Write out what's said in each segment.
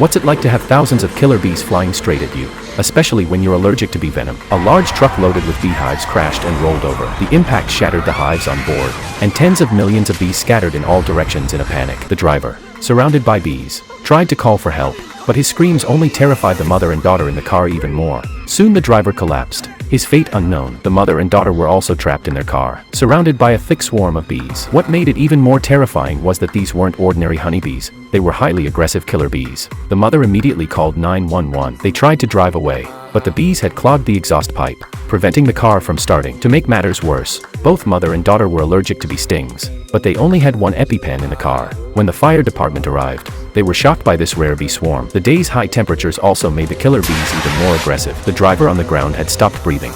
What's it like to have thousands of killer bees flying straight at you, especially when you're allergic to bee venom? A large truck loaded with beehives crashed and rolled over. The impact shattered the hives on board, and tens of millions of bees scattered in all directions in a panic. The driver, surrounded by bees, tried to call for help, but his screams only terrified the mother and daughter in the car even more. Soon the driver collapsed, his fate unknown. The mother and daughter were also trapped in their car, surrounded by a thick swarm of bees. What made it even more terrifying was that these weren't ordinary honeybees, they were highly aggressive killer bees. The mother immediately called 911. They tried to drive away, but the bees had clogged the exhaust pipe, preventing the car from starting. To make matters worse, both mother and daughter were allergic to bee stings, but they only had one EpiPen in the car. When the fire department arrived, they were shocked by this rare bee swarm. The day's high temperatures also made the killer bees even more aggressive. The driver on the ground had stopped breathing,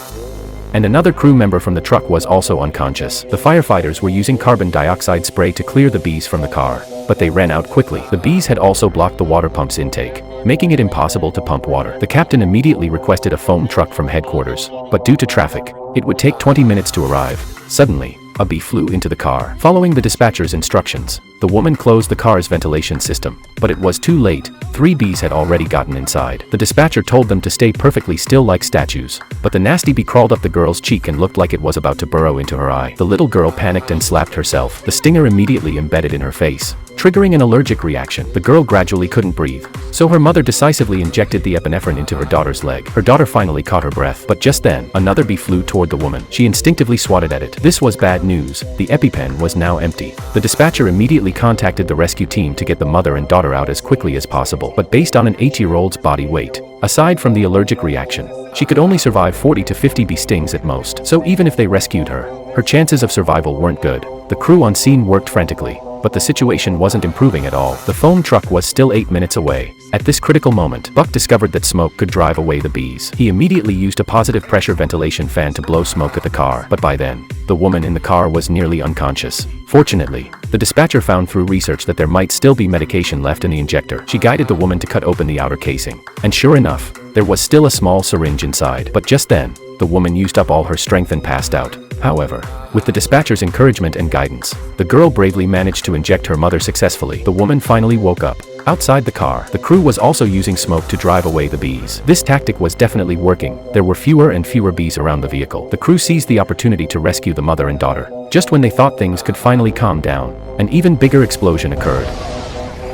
and another crew member from the truck was also unconscious. The firefighters were using carbon dioxide spray to clear the bees from the car, but they ran out quickly. The bees had also blocked the water pump's intake, making it impossible to pump water. The captain immediately requested a foam truck from headquarters, but due to traffic, it would take 20 minutes to arrive. Suddenly, a bee flew into the car. Following the dispatcher's instructions, the woman closed the car's ventilation system, but it was too late. 3 bees had already gotten inside. The dispatcher told them to stay perfectly still like statues, but the nasty bee crawled up the girl's cheek and looked like it was about to burrow into her eye. The little girl panicked and slapped herself. The stinger immediately embedded in her face, triggering an allergic reaction. The girl gradually couldn't breathe, so her mother decisively injected the epinephrine into her daughter's leg. Her daughter finally caught her breath, but just then, another bee flew toward the woman. She instinctively swatted at it. This was bad news. The EpiPen was now empty. The dispatcher immediately contacted the rescue team to get the mother and daughter out as quickly as possible, but based on an 8-year-old's body weight, aside from the allergic reaction, she could only survive 40 to 50 bee stings at most. So even if they rescued her, her chances of survival weren't good. The crew on scene worked frantically, but the situation wasn't improving at all. The foam truck was still 8 minutes away. At this critical moment, Buck discovered that smoke could drive away the bees. He immediately used a positive pressure ventilation fan to blow smoke at the car, but by then, the woman in the car was nearly unconscious. Fortunately, the dispatcher found through research that there might still be medication left in the injector. She guided the woman to cut open the outer casing, and sure enough, there was still a small syringe inside. But just then, the woman used up all her strength and passed out. However, with the dispatcher's encouragement and guidance, the girl bravely managed to inject her mother successfully. The woman finally woke up. Outside the car, the crew was also using smoke to drive away the bees. This tactic was definitely working. There were fewer and fewer bees around the vehicle. The crew seized the opportunity to rescue the mother and daughter. Just when they thought things could finally calm down, an even bigger explosion occurred.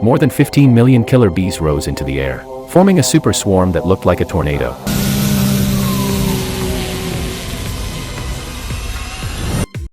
More than 15 million killer bees rose into the air, forming a super swarm that looked like a tornado.